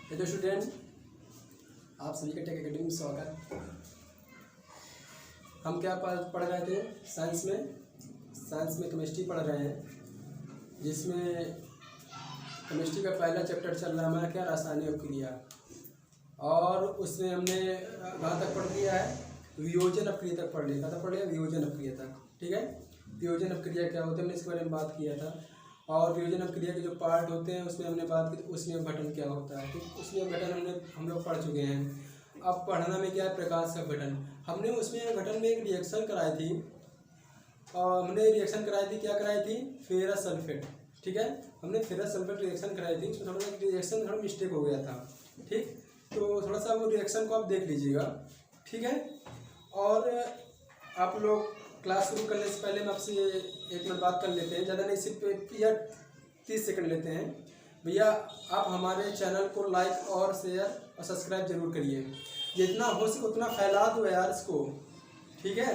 Hello student, आप सभी का टेक एकेडमी में स्वागत। हम क्या पढ़ रहे थे? साइंस में केमिस्ट्री पढ़ रहे हैं, जिसमें केमिस्ट्री का पहला चैप्टर चल रहा है हमारा क्या, रासायनिक अभिक्रिया। और उसमें हमने कहाँ तक पढ़ लिया है? वियोजन अपक्रिया तक पढ़ लिया। कहाँ तक पढ़ लिया? वियोजन अपक्रिया तक। ठीक है, वियोजन अपक्रिया क्या होता है हमने इसके बारे में बात किया था। और वियोजन अपक्रिया के जो पार्ट होते हैं उसमें हमने बात की, उष्मीय अपघटन क्या होता है। ठीक, उष्मीय अपघटन हम लोग पढ़ चुके हैं। अब पढ़ना में क्या है? प्रकाश का अपघटन। हमने उष्मीय अपघटन में एक रिएक्शन कराई थी, और हमने रिएक्शन कराई थी, क्या कराई थी? Ferrous sulphate. ठीक है, हमने फेरस सल्फेट रिएक्शन कराई थी। उसमें थोड़ा सा रिएक्शन थोड़ा मिस्टेक हो गया था। ठीक, तो थोड़ा सा वो रिएक्शन को आप देख लीजिएगा। ठीक है, और आप लोग क्लास शुरू करने से पहले मैं आपसे एक मिनट बात कर लेते हैं, ज़्यादा नहीं, सिर्फ या 30 सेकंड लेते हैं। भैया आप हमारे चैनल को लाइक और शेयर और सब्सक्राइब जरूर करिए, जितना हो सके उतना फैला दो यार इसको। ठीक है,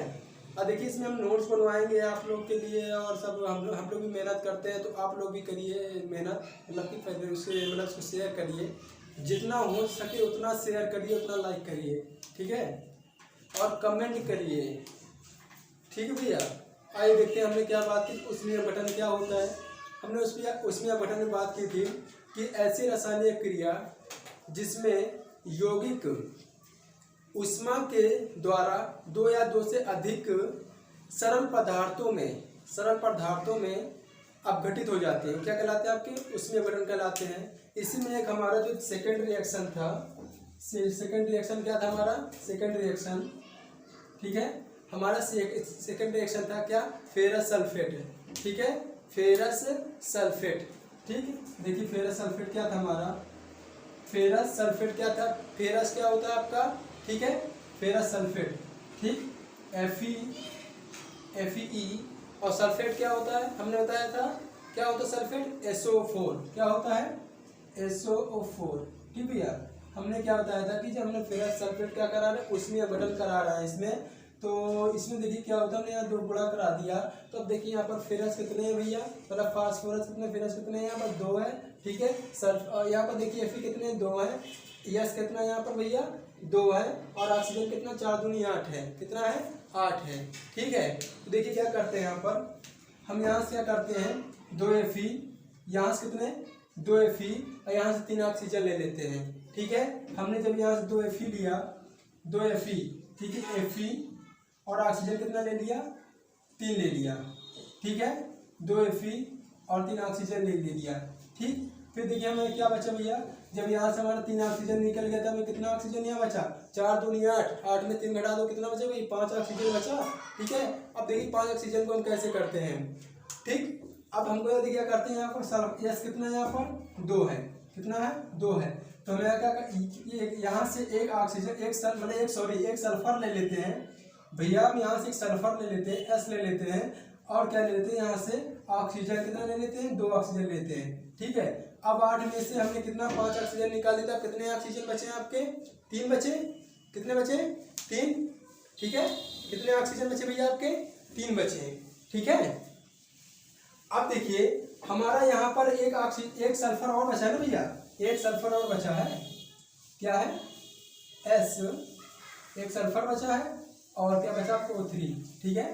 और देखिए इसमें हम नोट्स बनवाएंगे आप लोग के लिए, और सब हम लोग भी मेहनत करते हैं, तो आप लोग भी करिए मेहनत, मतलब कि पहले उससे मतलब उसको शेयर करिए, जितना हो सके उतना शेयर करिए, उतना लाइक करिए। ठीक है, और कमेंट करिए। ठीक है भैया, आइए देखते हैं हमने क्या बात की, उष्मीय अपघटन क्या होता है। हमने उष्मीय अपघटन में बात की थी कि ऐसी रासायनिक क्रिया जिसमें यौगिक ऊष्मा के द्वारा दो या दो से अधिक सरल पदार्थों में अपघटित हो जाते हैं, क्या कहलाते हैं? आपके उष्मीय अपघटन कहलाते हैं। इसी में एक हमारा जो सेकेंड रिएक्शन था, सेकेंड रिएक्शन क्या था हमारा? सेकेंड रिएक्शन, ठीक है, हमारा सेकेंड रिएक्शन था क्या? Ferrous sulphate. ठीक है, फेरस सल्फेट। ठीक, देखिए फेरस सल्फेट क्या था हमारा? फेरस सल्फेट क्या था? फेरस क्या होता है आपका? ठीक है, फेरस सल्फेट। ठीक, Fe और सल्फेट क्या होता है? हमने बताया था क्या होता है सल्फेट? SO4। क्या होता है? SO4। ठीक भैया, हमने क्या बताया था कि जब हमने फेरस सल्फेट क्या करा रहे हैं? उष्मीय अपघटन करा रहा है इसमें। तो इसमें देखिए क्या होता है, हमने यहाँ दो गुणा करा दिया। तो अब देखिए यहाँ पर फेरस कितने हैं भैया? मतलब फास्फोरस कितने, फेरस कितने हैं? यहाँ पर 2 है। ठीक है, यहाँ पर देखिए Fe कितने? 2 है। यस कितना है यहाँ पर भैया? 2 है। और ऑक्सीजन कितना? 4 दूनी 8 है। कितना है? 8 है। ठीक है, तो देखिए क्या करते हैं यहाँ पर हम, यहाँ से क्या करते हैं? 2 Fe, यहाँ से कितने? 2 Fe, और यहाँ से 3 ऑक्सीजन ले लेते हैं। ठीक है, हमने जब यहाँ से 2 Fe लिया, 2 Fe, ठीक है, Fe और ऑक्सीजन कितना ले लिया? 3 ले लिया। ठीक है, 2 Fe और 3 ऑक्सीजन ले लिया। ठीक, फिर देखिए हमें क्या बचा भैया? जब यहाँ से हमारा 3 ऑक्सीजन निकल गया था, हमें कितना ऑक्सीजन यहाँ बचा? 4 दूनी 8, 8 में 3 घटा दो, कितना बचा भाई? 5 ऑक्सीजन बचा। ठीक है, अब देखिए 5 ऑक्सीजन को हम कैसे करते हैं। ठीक, अब हमको देखिए क्या करते हैं, यहाँ पर यस कितना है? यहाँ पर 2 है। कितना है? 2 है। तो हमें क्या, यहाँ से एक ऑक्सीजन, एक सल्फर ले लेते हैं भैया। हम यहाँ से एक सल्फर ले लेते हैं, S ले लेते हैं, और क्या ले लेते हैं? यहाँ से ऑक्सीजन कितना ले लेते हैं? 2 ऑक्सीजन लेते हैं। ठीक है, अब 8 में से हमने कितना? 5 ऑक्सीजन निकाल दिया। कितने ऑक्सीजन बचे हैं आपके? 3 बचे। कितने बचे? 3। ठीक है, कितने ऑक्सीजन बचे भैया आपके? 3 बचे। ठीक है, अब देखिए हमारा यहाँ पर एक सल्फर और बचा है ना भैया? एक सल्फर और बचा है, क्या है? S। एक सल्फर बचा है, और क्या बचा आपको? O3। ठीक है,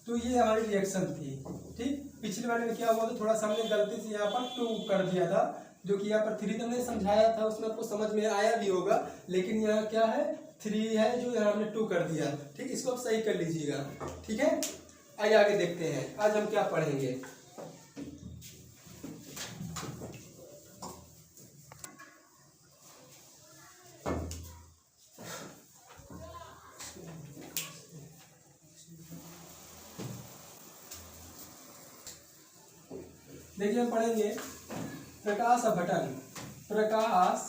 तो ये हमारी रिएक्शन थी। ठीक, पिछले वाले में क्या हुआ था, थोड़ा सा हमने गलती से यहाँ पर 2 कर दिया था, जो कि यहाँ पर 3 तो हमने समझाया था, उसमें आपको समझ में आया भी होगा, लेकिन यहाँ क्या है? 3 है, जो यहाँ हमने 2 कर दिया। ठीक, इसको आप सही कर लीजिएगा। ठीक है, आइए आगे देखते हैं आज हम क्या पढ़ेंगे। देखिए हम पढ़ेंगे प्रकाश अपघटन। प्रकाश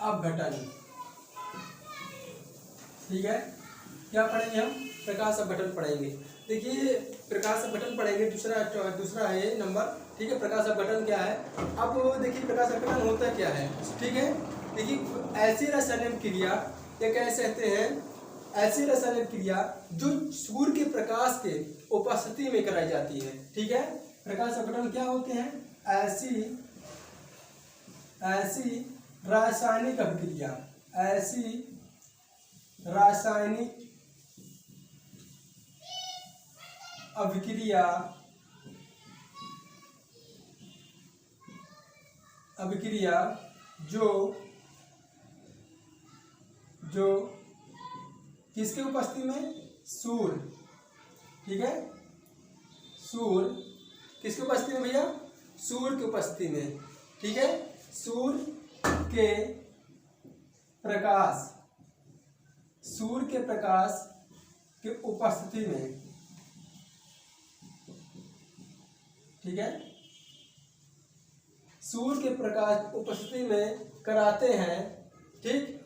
अपघटन। ठीक है, क्या पढ़ेंगे हम? प्रकाश अपघटन पढ़ेंगे। देखिए प्रकाश अपघटन पढ़ेंगे, दूसरा है ये नंबर। ठीक है, प्रकाश अपघटन क्या है? अब देखिए प्रकाश अपघटन होता क्या है? ठीक है, देखिए ऐसी रासायनिक क्रिया, या कह सकते हैं ऐसी रासायनिक क्रिया जो सूर्य के प्रकाश के उपस्थिति में कराई जाती है। ठीक है, प्रकाश अपघटन क्या होते हैं? ऐसी ऐसी रासायनिक अभिक्रिया, ऐसी रासायनिक अभिक्रिया जो किसके उपस्थिति में, सूर्य, ठीक है, सूर्य किसकी उपस्थिति में भैया, सूर्य की उपस्थिति में, ठीक है, सूर्य के प्रकाश के उपस्थिति में, ठीक है, सूर्य के प्रकाश उपस्थिति में कराते हैं, ठीक।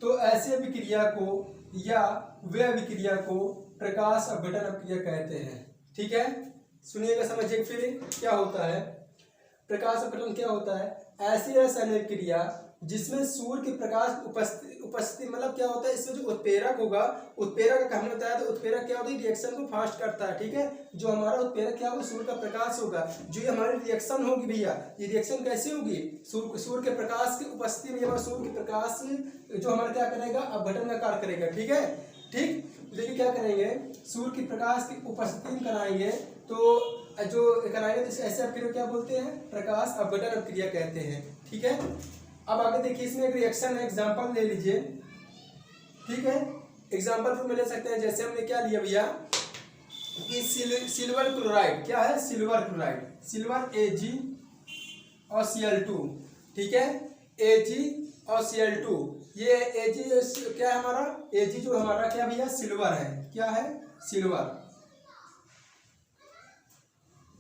तो ऐसे अभिक्रिया को या वे अभिक्रिया को प्रकाश अपघटन अभिक्रिया कहते हैं, ठीक है। सुनिएगा, समझिए फिर क्या होता है प्रकाश अपघटन, क्या होता है, ऐसी रासायनिक क्रिया जिसमें सूर्य के प्रकाश उपस्थिति मतलब क्या होता है, इसमें जो उत्प्रेरक होगा, उत्प्रेरक का हमने बताया, तो उत्प्रेरक क्या होता है, रिएक्शन को फास्ट करता है, ठीक है। जो हमारा उत्प्रेरक क्या होगा, सूर्य का प्रकाश होगा। जो ये हमारी रिएक्शन होगी भैया, ये रिएक्शन कैसे होगी, सूर्य के प्रकाश की उपस्थिति में, सूर्य के प्रकाश जो हमारा क्या करेगा, अपघटन का कार्य करेगा, ठीक है, ठीक। देखिए क्या करेंगे, सूर्य के प्रकाश की उपस्थिति में कराएंगे, तो जो कराएंगे तो ऐसे अभिक्रिया क्या बोलते हैं, प्रकाश अपघटन अभिक्रिया कहते हैं, ठीक है। अब आगे देखिए, इसमें एक रिएक्शन है, एग्जांपल ले लीजिए, ठीक है। एग्जांपल में ले सकते हैं, जैसे हमने क्या लिया भैया कि सिल्वर क्लोराइड, क्या है, सिल्वर क्लोराइड, सिल्वर Ag और Cl2, ठीक है, Ag और Cl2, ये Ag क्या है हमारा, Ag जो हमारा क्या भैया, सिल्वर है, क्या है, सिल्वर,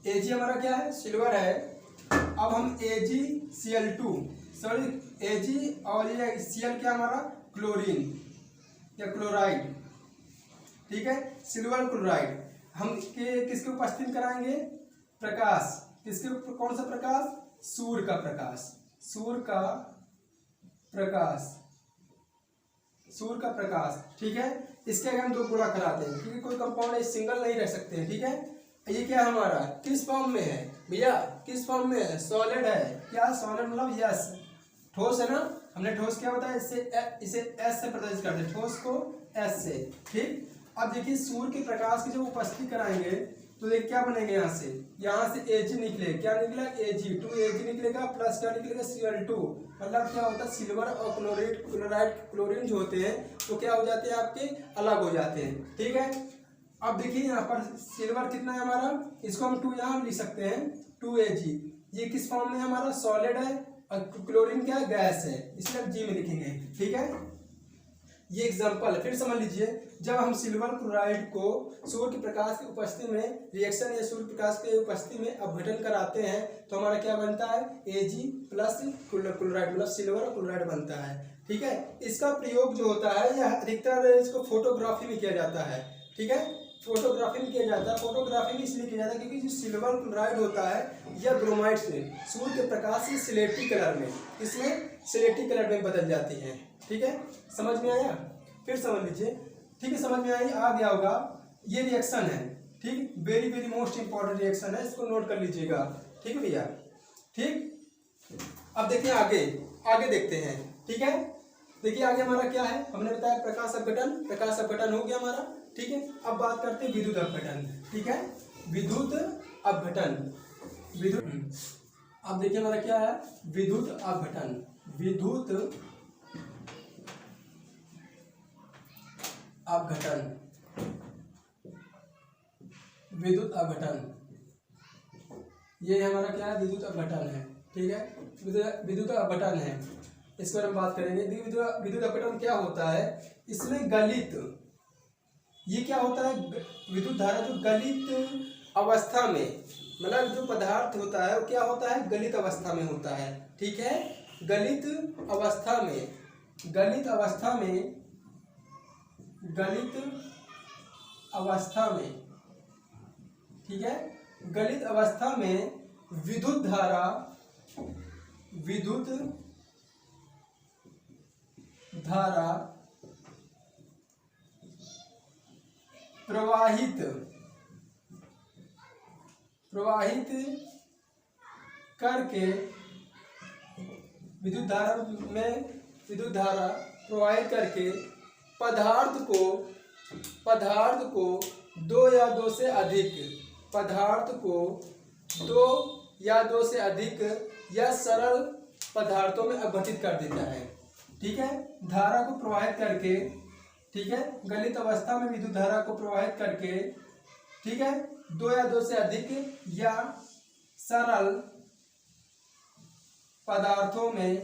Ag हमारा क्या है, सिल्वर है। अब हम AgCl2 सॉरी Ag और ये Cl क्या हमारा, क्लोरीन या क्लोराइड, ठीक है, सिल्वर क्लोराइड, हम किसके उपस्थिति में कराएंगे, प्रकाश, किसके, कौन सा प्रकाश, सूर्य का प्रकाश, सूर्य का प्रकाश, ठीक है। इसके आगे हम दो गुणा कराते हैं, क्योंकि कोई कंपाउंड सिंगल नहीं रह सकते हैं, ठीक है। ये क्या हमारा किस फॉर्म में है भैया, किस फॉर्म में है, सॉलिड है, क्या सॉलिड मतलब यस, ठोस है ना, हमने ठोस क्या बताया, इसे एस से प्रदर्शित करते हैं, ठोस को एस से, ठीक। अब देखिए सूर्य के प्रकाश की जब उपस्थिति कराएंगे तो देखिए क्या बनेगा, यहाँ से Ag निकले, क्या निकला, Ag निकलेगा, प्लस क्या निकलेगा, Cl2, मतलब क्या होता है, सिल्वर और क्लोरीन जो होते हैं वो क्या हो जाते हैं, आपके अलग हो जाते हैं, ठीक है। अब देखिए यहाँ पर सिल्वर कितना है हमारा, इसको हम 2 यहाँ लिख सकते हैं, 2Ag, ये किस फॉर्म में हमारा, सॉलिड है, और क्लोरीन क्या है, गैस है, इसलिए हम G में लिखेंगे, ठीक है। ये एग्जांपल फिर समझ लीजिए, जब हम सिल्वर क्लोराइड को सूर्य के प्रकाश की उपस्थिति में रिएक्शन या सूर्य प्रकाश के उपस्थिति में अपघटन कराते हैं, तो हमारा क्या बनता है, Ag प्लस क्लोराइड, मतलब सिल्वर और क्लोराइड बनता है, ठीक है। इसका प्रयोग जो होता है यह अधिकतर इसको फोटोग्राफी में किया जाता है, ठीक है, फोटोग्राफी में किया जाता है। फोटोग्राफी में इसलिए किया जाता है क्योंकि जो सिल्वर क्लोराइड होता है यह ब्रोमाइड से सूर्य के प्रकाश से सिलेटी कलर में, इसमें सिलेटी कलर में बदल जाती है, ठीक है। समझ में आया, फिर समझ लीजिए, ठीक है, समझ में आ गया होगा। ये रिएक्शन है, ठीक, very very most important reaction है, इसको नोट कर लीजिएगा, ठीक है भैया, ठीक। अब देखिए आगे देखते हैं, ठीक है। देखिए आगे हमारा क्या है, हमने बताया प्रकाश अपघटन हो गया हमारा, ठीक है। अब बात करते हैं विद्युत अपघटन, ठीक है, विद्युत अपघटन, अब देखिए हमारा क्या है, विद्युत अपघटन, ये हमारा क्या है, विद्युत अपघटन है, ठीक है, विद्युत अपघटन है, इस पर हम बात करेंगे। विद्युत अपघटन क्या होता है, इसमें गलित, ये क्या होता है, विद्युत धारा जो गलित अवस्था में, मतलब जो पदार्थ होता है वो क्या होता है, गलित अवस्था में होता है, ठीक है, गलित अवस्था में, ठीक है, गलित अवस्था में विद्युत धारा प्रवाहित करके विद्युत धारा में विद्युत धारा प्रवाहित करके पदार्थ को दो या दो से अधिक या सरल पदार्थों में अपघटित कर देता है। ठीक है, धारा को प्रवाहित करके, ठीक है, गलित अवस्था में विद्युत धारा को प्रवाहित करके, ठीक है, दो या दो से अधिक या सरल पदार्थों में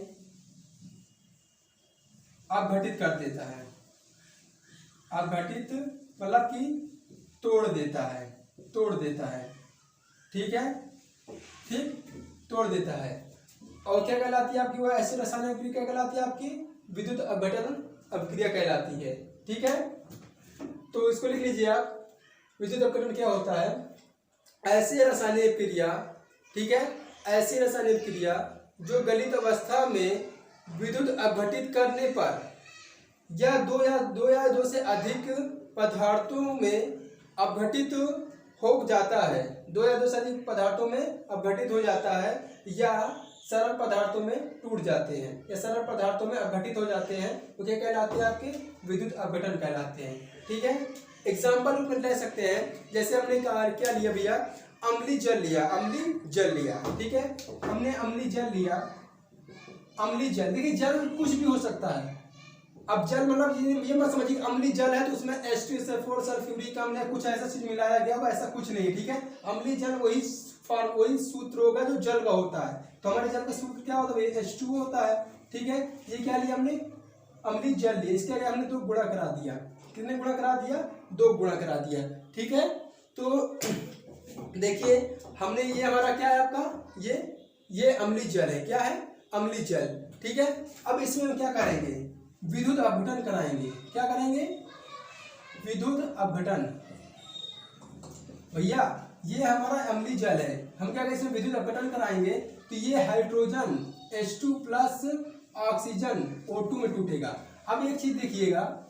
अपघटित कर देता है। अपघटित मतलब कि तोड़ देता है। ठीक है, तोड़ देता है। और क्या कहलाती है आपकी वो ऐसी रासायनिक अभिक्रिया क्या कहलाती है आपकी? विद्युत अपघटन अभिक्रिया कहलाती है। ठीक है, तो इसको लिख लीजिए आप। विद्युत अपघटन क्या होता है? ऐसी रासायनिक अभिक्रिया, ठीक है, ऐसी रासायनिक अभिक्रिया जो गलित अवस्था में विद्युत अपघटित करने पर या दो से अधिक पदार्थों में अपघटित हो जाता है। दो या दो से अधिक पदार्थों में अपघटित हो जाता है या सरल पदार्थों में टूट जाते हैं या सरल पदार्थों में अपघटित हो जाते हैं, तो क्या कहलाते हैं आपके? विद्युत अपघटन कहलाते हैं। ठीक है, एग्जाम्पल रूप में ले सकते हैं। जैसे हमने कहा क्या लिया भैया? अम्लीय जल लिया। ठीक है, हमने अम्लीय जल लिया। देखिए जल कुछ भी हो सकता है। अब जल मतलब ये मत समझिए अम्लीय जल है तो उसमें H2SO4 सल्फ्यूरिक अम्ल या कुछ ऐसा चीज मिलाया गया, वो ऐसा कुछ नहीं। ठीक है, अम्लीय जल वही सूत्र होगा जो जल का होता है। तो हमारे जल का सूत्र क्या होता है? H2O होता है। ठीक है, ये क्या लिया हमने? अम्लीय जल लिया। इसके आगे हमने 2 गुणा करा दिया। कितने गुणा करा दिया? 2 गुणा करा दिया। ठीक है, तो देखिए हमने ये हमारा क्या है आपका? ये अम्लीय जल है। क्या है? अम्लीय जल। ठीक है, अब इसमें हम क्या करेंगे? विद्युत अपघटन कराएंगे। क्या करेंगे? विद्युत अपघटन। भैया ये हमारा अम्लीय जल है, हम क्या करेंगे? इसमें विद्युत अपघटन कराएंगे तो ये hydrogen H2 plus oxygen O2 में टूटेगा। अब एक चीज देखिएगा,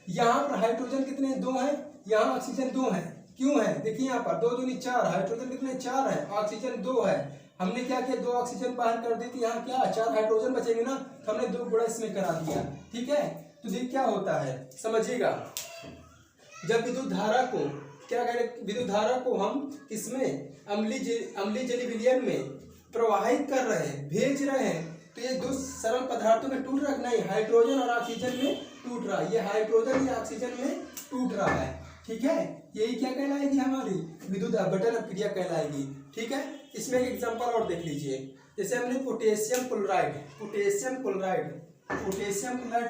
यहाँ पर हाइड्रोजन कितने? 2 हैं, यहाँ ऑक्सीजन 2 है। क्यों है? देखिए यहाँ पर 2 दूनी 4, हाइड्रोजन कितने? 4 है, ऑक्सीजन 2 है। हमने क्या किया? 2 ऑक्सीजन बाहर कर दी थी, यहाँ क्या 4 हाइड्रोजन बचेंगे ना, तो हमने 2 गुणा इसमें करा दिया। ठीक है, तो ये क्या होता है समझिएगा। जब विद्युत धारा को क्या करें? विद्युत धारा को हम इसमें अम्लीय जलीय विलयन में प्रवाहित कर रहे हैं, भेज रहे हैं, तो ये 2 सरल पदार्थों में टूट रहा नहीं, हाइड्रोजन और ऑक्सीजन में टूट रहा है। ये हाइड्रोजन या ऑक्सीजन में टूट रहा है। ठीक है, यही क्या कहलाएगी? हमारी विद्युत अपघटन अभिक्रिया कहलाएगी। ठीक है, इसमें एक एग्जांपल और देख लीजिए। जैसे हमने पोटेशियम क्लोराइड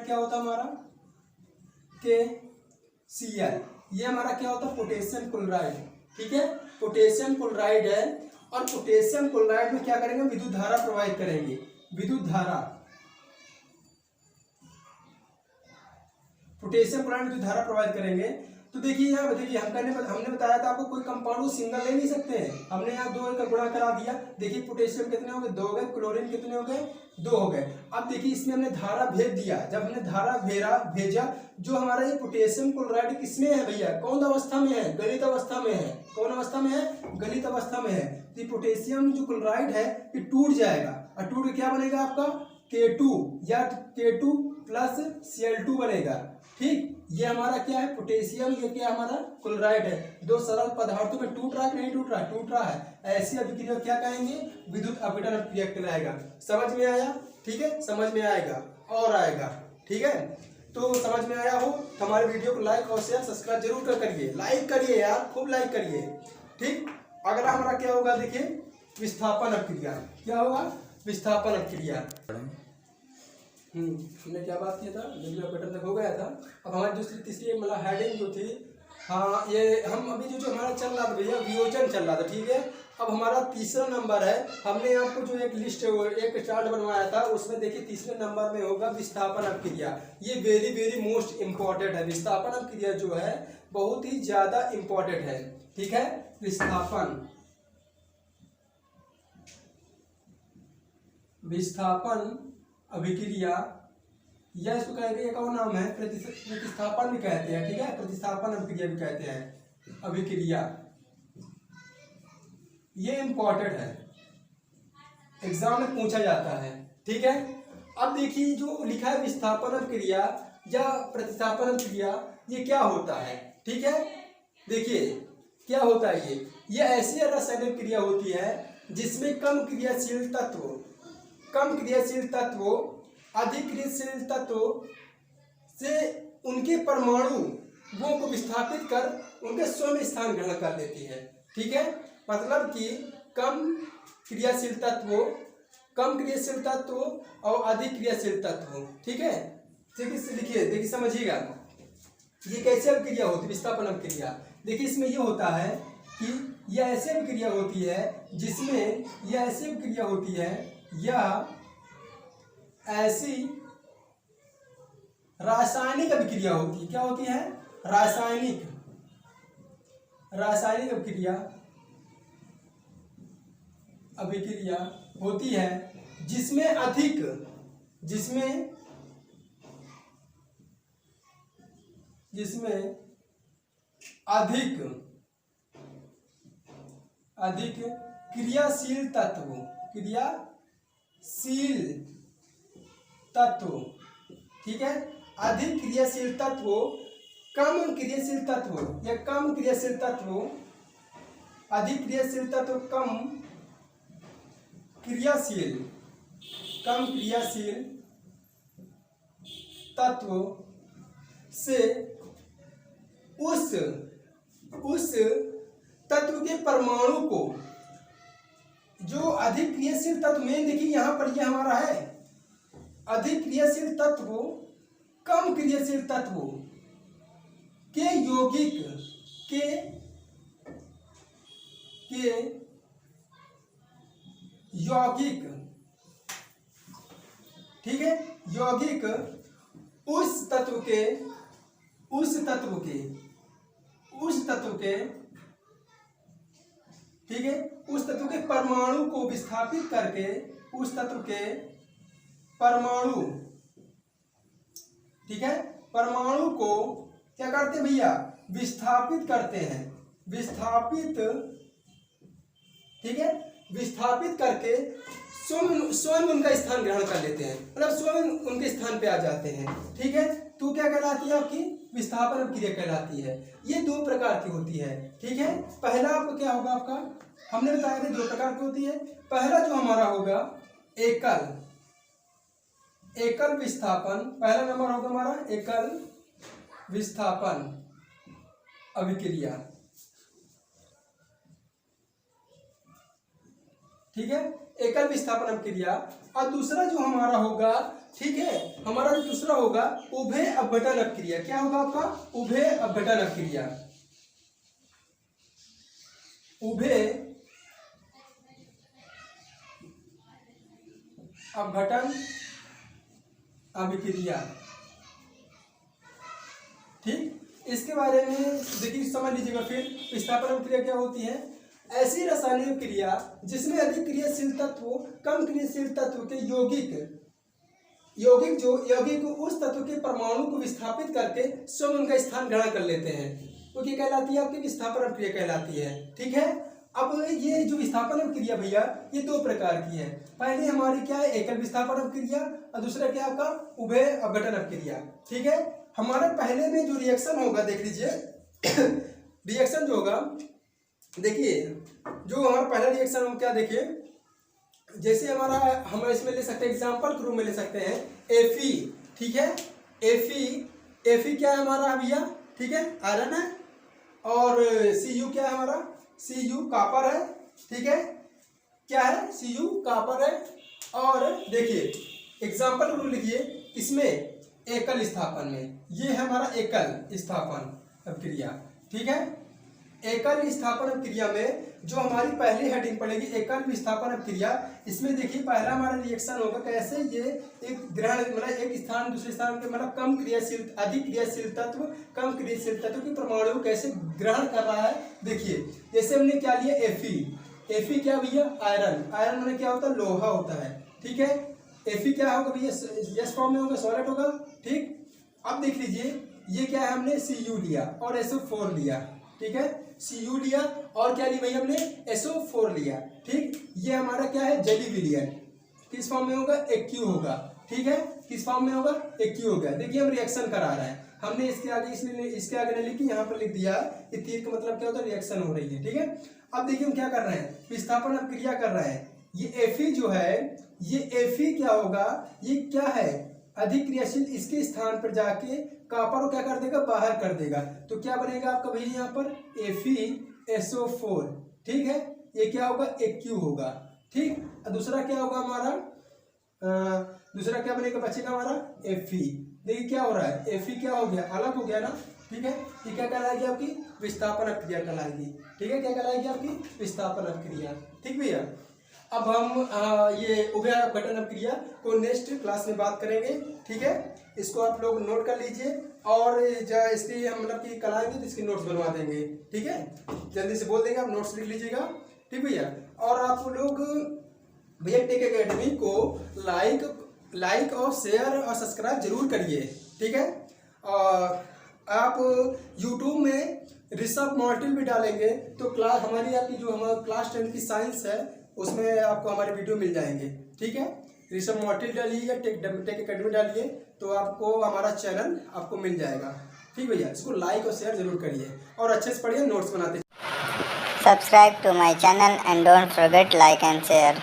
क्या होता है हमारा? KCl। ये हमारा क्या होता है? Potassium chloride. ठीक है, पोटेशियम क्लोराइड है और पोटेशियम क्लोराइड में क्या करेंगे? विद्युत धारा प्रवाहित करेंगे। पोटेशियम क्लोराइड विद्युत धारा प्रवाहित करेंगे। तो देखिए यहाँ देखिए हमने बताया था आपको कोई कंपाउंड सिंगल ले नहीं सकते हैं। हमने यहाँ 2 का गुणा करा दिया। देखिए पोटेशियम कितने हो गए? 2 हो गए। क्लोरीन कितने हो गए? 2 हो गए। अब देखिए इसमें हमने धारा भेज दिया। जब हमने धारा भेजा, जो हमारा ये पोटेशियम क्लोराइड किसमें है भैया? कौन अवस्था में है? गलित अवस्था में है। कौन अवस्था में है? गलित अवस्था में है। तो ये पोटेशियम जो क्लोराइड है ये टूट जाएगा और टूट के क्या बनेगा आपका? K2 या K2 प्लस Cl2 बनेगा। ठीक, ये हमारा क्या है? पोटेशियम। ये क्या हमारा? क्लोराइड है। 2 सरल पदार्थों में टूट रहा है कि नहीं टूट रहा? टूट रहा है। ऐसी अभिक्रिया क्या कहेंगे? विद्युत अपघटन अभिक्रिया कहलाएगा। समझ में आया? ठीक है, समझ में आएगा और आएगा। ठीक है, तो समझ में आया हो तो हमारे वीडियो को लाइक और शेयर सब्सक्राइब जरूर करिए। लाइक करिए यार, खूब लाइक करिए। ठीक, अगला हमारा क्या होगा? देखिए विस्थापन अभिक्रिया। क्या होगा? विस्थापन अभिक्रिया। हमने क्या बात किया था? विद्युत अपघटन तक हो गया था। अब हमारी दूसरी तीसरी मतलब हेडिंग जो थी, हाँ ये हम अभी जो हमारा चल रहा था भैया वियोजन चल रहा था। ठीक है, अब हमारा तीसरा नंबर है। हमने आपको जो एक लिस्ट एक चार्ट बनवाया था उसमें देखिए तीसरे नंबर में होगा विस्थापन अभिक्रिया। ये वेरी मोस्ट इम्पोर्टेंट है। विस्थापन अभिक्रिया जो है बहुत ही ज्यादा इम्पोर्टेंट है। ठीक है, विस्थापन अभिक्रिया या इसको कहेंगे एक और नाम है प्रतिस्थापन भी कहते हैं। ठीक है, प्रतिस्थापन अभिक्रिया भी कहते हैं। अभिक्रिया ये इंपॉर्टेंट है, एग्जाम में पूछा जाता है। ठीक है, अब देखिए जो लिखा है विस्थापन क्रिया या प्रतिस्थापन क्रिया, ये क्या होता है, ठीक है। देखिए क्या होता है, ये ऐसी रासायनिक क्रिया होती है जिसमें कम क्रियाशील तत्व अधिक क्रियाशील तत्व से उनके परमाणुओं को विस्थापित कर उनके स्वयं स्थान ग्रहण कर लेती है, ठीक है। मतलब कि कम क्रियाशील तत्व और अधिक क्रियाशील तत्व, ठीक है। देखिए समझिएगा ये कैसे अभिक्रिया होती है, विस्थापन अभिक्रिया। देखिए इसमें ये होता है कि यह ऐसी अभिक्रिया होती है जिसमें यह ऐसी अभिक्रिया होती है या ऐसी रासायनिक अभिक्रिया होती है। क्या होती है? रासायनिक अभिक्रिया होती है जिसमें अधिक क्रियाशील तत्व, ठीक है। अधिक क्रियाशील तत्व कम क्रियाशील तत्व या कम क्रियाशील तत्व, अधिक क्रियाशील तत्व कम क्रियाशील तत्व से उस तत्व के परमाणु को, जो अधिक क्रियाशील तत्व में, देखिए यहां पर ये हमारा है अधिक क्रियाशील तत्व कम क्रियाशील तत्व के यौगिक, ठीक है, यौगिक उस तत्व के ठीक है, उस तत्व के परमाणु को विस्थापित करके उस तत्व के परमाणु, ठीक है, परमाणु को क्या करते हैं भैया? विस्थापित करते हैं। ठीक है, विस्थापित करके स्वयं उनका स्थान ग्रहण कर लेते हैं, मतलब स्वयं उनके स्थान पे आ जाते हैं, ठीक है। तो क्या कहलाती है आपकी? विस्थापन अभिक्रिया कहलाती है। ये दो प्रकार की होती है, ठीक है। पहला आपको क्या होगा, आपका हमने बताया था दो प्रकार की होती है। पहला जो हमारा होगा एकल विस्थापन, पहला नंबर होगा हमारा एकल विस्थापन अभिक्रिया, ठीक है, एकल विस्थापन अभिक्रिया। और दूसरा जो हमारा होगा, ठीक है, हमारा जो दूसरा होगा उभय अपघटन अभिक्रिया। क्या होगा आपका? उभय अपघटन अभिक्रिया। उभय अपघटन अभिक्रिया, ठीक। इसके बारे में देखिए समझ लीजिएगा। फिर विस्थापन अभिक्रिया क्या होती है? ऐसी रासायनिक क्रिया जिसमें अधिक क्रियाशील तत्व कम क्रियाशील तत्व के यौगिक उस तत्व के परमाणु को विस्थापित करके स्वयं उनका स्थान ग्रहण कर लेते हैं, वो क्या कहलाती है? आपकी विस्थापन अभिक्रिया कहलाती है, ठीक है। अब ये जो विस्थापन अभिक्रिया भैया, ये दो प्रकार की है। पहले हमारी क्या है? एकल विस्थापन अभिक्रिया, और दूसरा क्या आपका? उभय अपघटन अभिक्रिया, ठीक है। हमारे पहले में जो रिएक्शन होगा, देख लीजिए रिएक्शन जो होगा, देखिए जो हमारा पहला रिएक्शन हम क्या, देखिए जैसे हमारा, हम इसमें ले सकते हैं एग्जांपल के रूप में ले सकते हैं Fe, ठीक है। Fe क्या है हमारा भैया? ठीक है, आयरन है। और Cu क्या है हमारा? Cu कॉपर है, ठीक है। क्या है? Cu कॉपर है। और देखिए एग्जांपल के रूप लिखिए, इसमें एकल स्थापन में, ये है हमारा एकल स्थापन अभिक्रिया, ठीक है। एकल विस्थापन अभिक्रिया में जो हमारी पहली हेडिंग पड़ेगी एकल विस्थापन अभिक्रिया, इसमें देखिए पहला हमारा रिएक्शन होगा कैसे, ये एक ग्रहण, मतलब एक स्थान दूसरे स्थान के, मतलब कम क्रियाशील अधिक क्रियाशील तत्व कम क्रियाशील तत्व के परमाणु कैसे ग्रहण कर रहा है। देखिए जैसे हमने क्या लिया, Fe क्या भैया? आयरन मैंने क्या होता है? लोहा होता है, ठीक है। Fe क्या होगा भैया? यस फॉर्म में होगा, सॉलिड होगा, ठीक। अब देख लीजिए ये क्या है, हमने Cu लिया और SO4 लिया, ठीक है। Cu लिया और क्या लिया भैया हमने? SO4 लिया, ठीक। ये हमारा क्या है? जली विलयन, किस फॉर्म में होगा? Aq होगा, ठीक है, किस फॉर्म में होगा, एक क्यू हो गया। देखिए हम रिएक्शन करा रहे हैं, हमने इसके आगे इसलिए इसके आगे नहीं लिखी, यहाँ पर लिख दिया कि तीर का मतलब क्या होता है, रिएक्शन हो रही है। ठीक है, अब देखिए हम क्या कर रहे हैं, विस्थापन अभिक्रिया कर रहे हैं। ये Fe जो है, ये Fe क्या होगा, ये क्या है, अधिक क्रियाशील, इसके स्थान पर जाके कॉपर को क्या कर देगा, बाहर कर देगा। तो क्या बनेगा आपका भैया यहाँ पर FeSO4। ठीक है, ये क्या होगा, एक क्यू होगा। ठीक, दूसरा क्या होगा हमारा, दूसरा क्या बनेगा, बचेगा हमारा Fe। देखिए क्या हो रहा है, Fe क्या हो गया, अलग हो गया ना। ठीक है, ये क्या कहलाएगी, आपकी विस्थापन अभिक्रिया कहलाएगी। ठीक है, क्या कहलाएगी, आपकी विस्थापन अभिक्रिया। ठीक भैया, अब हम ये उभय अपघटन अभिक्रिया को नेक्स्ट क्लास में बात करेंगे। ठीक है, इसको आप लोग नोट कर लीजिए, और इसकी हम मतलब कि कल आएंगे तो इसकी नोट्स बनवा देंगे। ठीक है, जल्दी से बोल देंगे, आप नोट्स लिख लीजिएगा। ठीक भैया, और आप लोग भैया टेक एकेडमी को लाइक और शेयर और सब्सक्राइब जरूर करिए। ठीक है, आप यूट्यूब में ऋषभ मॉडल भी डालेंगे तो क्लास हमारी, आपकी जो हमारा क्लास 10 की साइंस है उसमें आपको हमारे वीडियो मिल जाएंगे। ठीक है, ऋषभ मॉडल डालिए, टेक एकेडमी डालिए, तो आपको हमारा चैनल आपको मिल जाएगा। ठीक भैया, इसको लाइक और शेयर जरूर करिए और अच्छे से पढ़िए, नोट्स बनाते। Subscribe to my channel and don't forget like and share.